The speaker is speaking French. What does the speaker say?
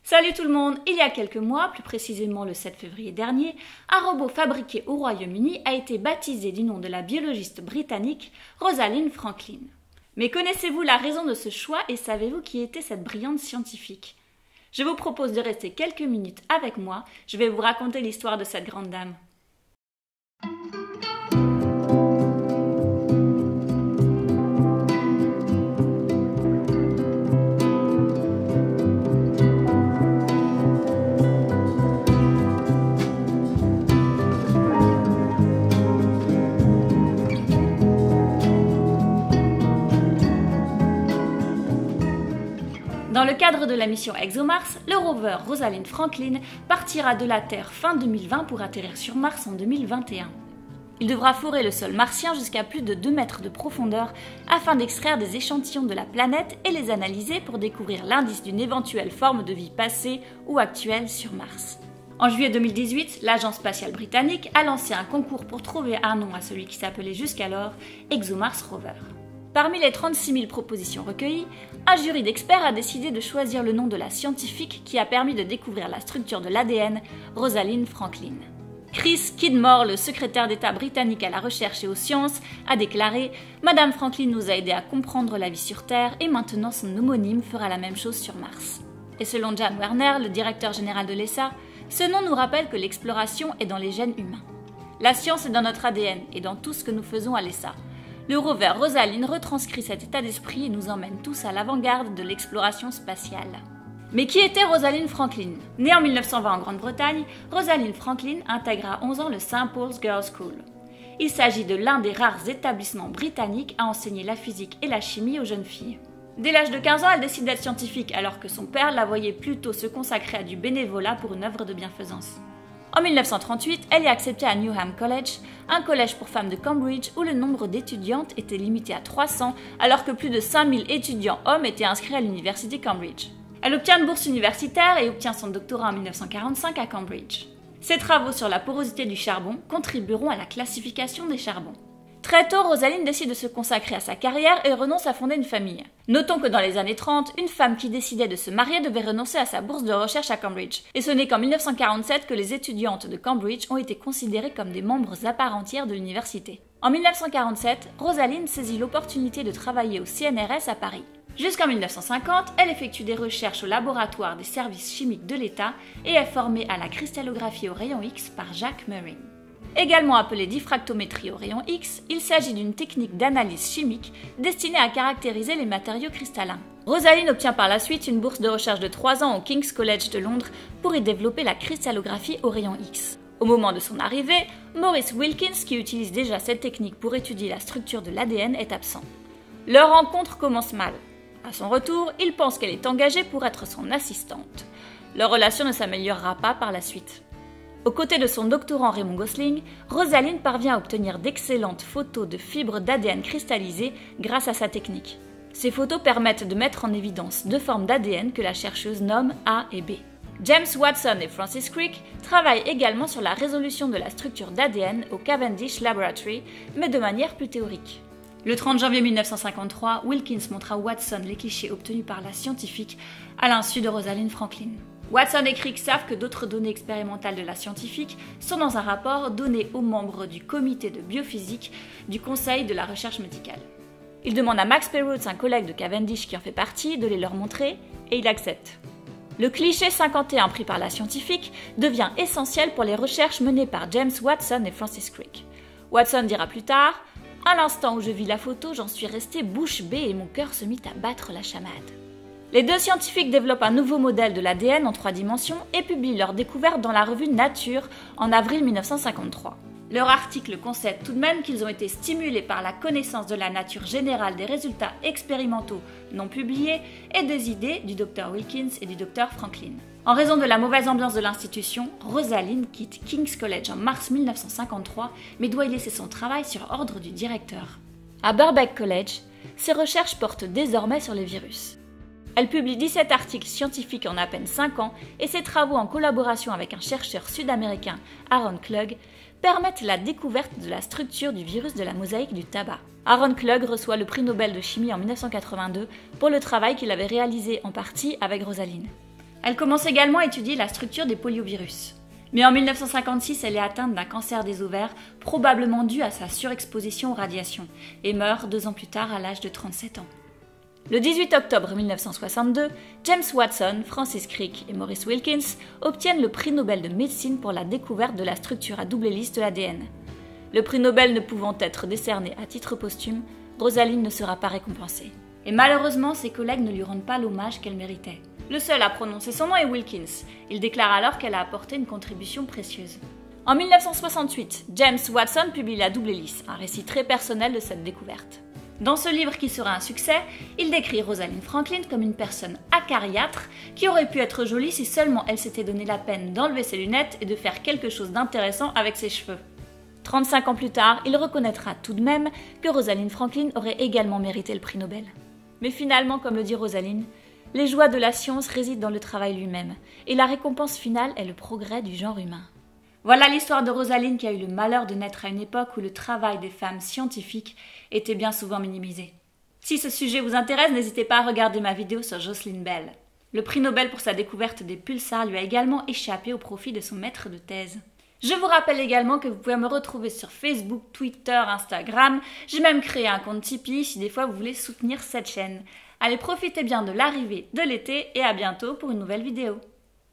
Salut tout le monde! Il y a quelques mois, plus précisément le 7 février dernier, un robot fabriqué au Royaume-Uni a été baptisé du nom de la biologiste britannique Rosalind Franklin. Mais connaissez-vous la raison de ce choix et savez-vous qui était cette brillante scientifique? Je vous propose de rester quelques minutes avec moi, je vais vous raconter l'histoire de cette grande dame. Dans le cadre de la mission ExoMars, le rover Rosalind Franklin partira de la Terre fin 2020 pour atterrir sur Mars en 2021. Il devra fourrer le sol martien jusqu'à plus de 2 mètres de profondeur afin d'extraire des échantillons de la planète et les analyser pour découvrir l'indice d'une éventuelle forme de vie passée ou actuelle sur Mars. En juillet 2018, l'agence spatiale britannique a lancé un concours pour trouver un nom à celui qui s'appelait jusqu'alors ExoMars Rover. Parmi les 36 000 propositions recueillies, un jury d'experts a décidé de choisir le nom de la scientifique qui a permis de découvrir la structure de l'ADN, Rosalind Franklin. Chris Kidmore, le secrétaire d'État britannique à la recherche et aux sciences, a déclaré « Madame Franklin nous a aidés à comprendre la vie sur Terre et maintenant son homonyme fera la même chose sur Mars. » Et selon Jan Werner, le directeur général de l'ESA, ce nom nous rappelle que l'exploration est dans les gènes humains. La science est dans notre ADN et dans tout ce que nous faisons à l'ESA. Le rover Rosalind retranscrit cet état d'esprit et nous emmène tous à l'avant-garde de l'exploration spatiale. Mais qui était Rosalind Franklin? Née en 1920 en Grande-Bretagne, Rosalind Franklin intègre à 11 ans le St. Paul's Girls' School. Il s'agit de l'un des rares établissements britanniques à enseigner la physique et la chimie aux jeunes filles. Dès l'âge de 15 ans, elle décide d'être scientifique alors que son père la voyait plutôt se consacrer à du bénévolat pour une œuvre de bienfaisance. En 1938, elle est acceptée à Newnham College, un collège pour femmes de Cambridge où le nombre d'étudiantes était limité à 300 alors que plus de 5000 étudiants hommes étaient inscrits à l'université Cambridge. Elle obtient une bourse universitaire et obtient son doctorat en 1945 à Cambridge. Ses travaux sur la porosité du charbon contribueront à la classification des charbons. Très tôt, Rosalind décide de se consacrer à sa carrière et renonce à fonder une famille. Notons que dans les années 30, une femme qui décidait de se marier devait renoncer à sa bourse de recherche à Cambridge. Et ce n'est qu'en 1947 que les étudiantes de Cambridge ont été considérées comme des membres à part entière de l'université. En 1947, Rosalind saisit l'opportunité de travailler au CNRS à Paris. Jusqu'en 1950, elle effectue des recherches au laboratoire des services chimiques de l'État et est formée à la cristallographie au rayon X par Jacques Murray. Également appelée diffractométrie au rayon X, il s'agit d'une technique d'analyse chimique destinée à caractériser les matériaux cristallins. Rosalind obtient par la suite une bourse de recherche de 3 ans au King's College de Londres pour y développer la cristallographie au rayon X. Au moment de son arrivée, Maurice Wilkins, qui utilise déjà cette technique pour étudier la structure de l'ADN, est absent. Leur rencontre commence mal. À son retour, il pense qu'elle est engagée pour être son assistante. Leur relation ne s'améliorera pas par la suite. Aux côtés de son doctorant Raymond Gosling, Rosalind parvient à obtenir d'excellentes photos de fibres d'ADN cristallisées grâce à sa technique. Ces photos permettent de mettre en évidence 2 formes d'ADN que la chercheuse nomme A et B. James Watson et Francis Crick travaillent également sur la résolution de la structure d'ADN au Cavendish Laboratory, mais de manière plus théorique. Le 30 janvier 1953, Wilkins montre à Watson les clichés obtenus par la scientifique à l'insu de Rosalind Franklin. Watson et Crick savent que d'autres données expérimentales de la scientifique sont dans un rapport donné aux membres du comité de biophysique du Conseil de la recherche médicale. Ils demandent à Max Perutz, un collègue de Cavendish qui en fait partie, de les leur montrer, et il accepte. Le cliché 51 pris par la scientifique devient essentiel pour les recherches menées par James Watson et Francis Crick. Watson dira plus tard « À l'instant où je vis la photo, j'en suis resté bouche bée et mon cœur se mit à battre la chamade. » Les 2 scientifiques développent un nouveau modèle de l'ADN en 3 dimensions et publient leur découverte dans la revue Nature en avril 1953. Leur article concède tout de même qu'ils ont été stimulés par la connaissance de la nature générale des résultats expérimentaux non publiés et des idées du Dr Wilkins et du Dr Franklin. En raison de la mauvaise ambiance de l'institution, Rosalind quitte King's College en mars 1953 mais doit y laisser son travail sur ordre du directeur. À Birkbeck College, ses recherches portent désormais sur les virus. Elle publie 17 articles scientifiques en à peine 5 ans et ses travaux en collaboration avec un chercheur sud-américain, Aaron Klug, permettent la découverte de la structure du virus de la mosaïque du tabac. Aaron Klug reçoit le prix Nobel de chimie en 1982 pour le travail qu'il avait réalisé en partie avec Rosalind. Elle commence également à étudier la structure des poliovirus. Mais en 1956, elle est atteinte d'un cancer des ovaires, probablement dû à sa surexposition aux radiations, et meurt 2 ans plus tard à l'âge de 37 ans. Le 18 octobre 1962, James Watson, Francis Crick et Maurice Wilkins obtiennent le prix Nobel de médecine pour la découverte de la structure à double hélice de l'ADN. Le prix Nobel ne pouvant être décerné à titre posthume, Rosalind ne sera pas récompensée. Et malheureusement, ses collègues ne lui rendent pas l'hommage qu'elle méritait. Le seul à prononcer son nom est Wilkins. Il déclare alors qu'elle a apporté une contribution précieuse. En 1968, James Watson publie La double hélice, un récit très personnel de cette découverte. Dans ce livre qui sera un succès, il décrit Rosalind Franklin comme une personne acariâtre qui aurait pu être jolie si seulement elle s'était donné la peine d'enlever ses lunettes et de faire quelque chose d'intéressant avec ses cheveux. 35 ans plus tard, il reconnaîtra tout de même que Rosalind Franklin aurait également mérité le prix Nobel. Mais finalement, comme le dit Rosalind, les joies de la science résident dans le travail lui-même, et la récompense finale est le progrès du genre humain. Voilà l'histoire de Rosalind qui a eu le malheur de naître à une époque où le travail des femmes scientifiques était bien souvent minimisé. Si ce sujet vous intéresse, n'hésitez pas à regarder ma vidéo sur Jocelyn Bell. Le prix Nobel pour sa découverte des pulsars lui a également échappé au profit de son maître de thèse. Je vous rappelle également que vous pouvez me retrouver sur Facebook, Twitter, Instagram. J'ai même créé un compte Tipeee si des fois vous voulez soutenir cette chaîne. Allez, profitez bien de l'arrivée de l'été et à bientôt pour une nouvelle vidéo.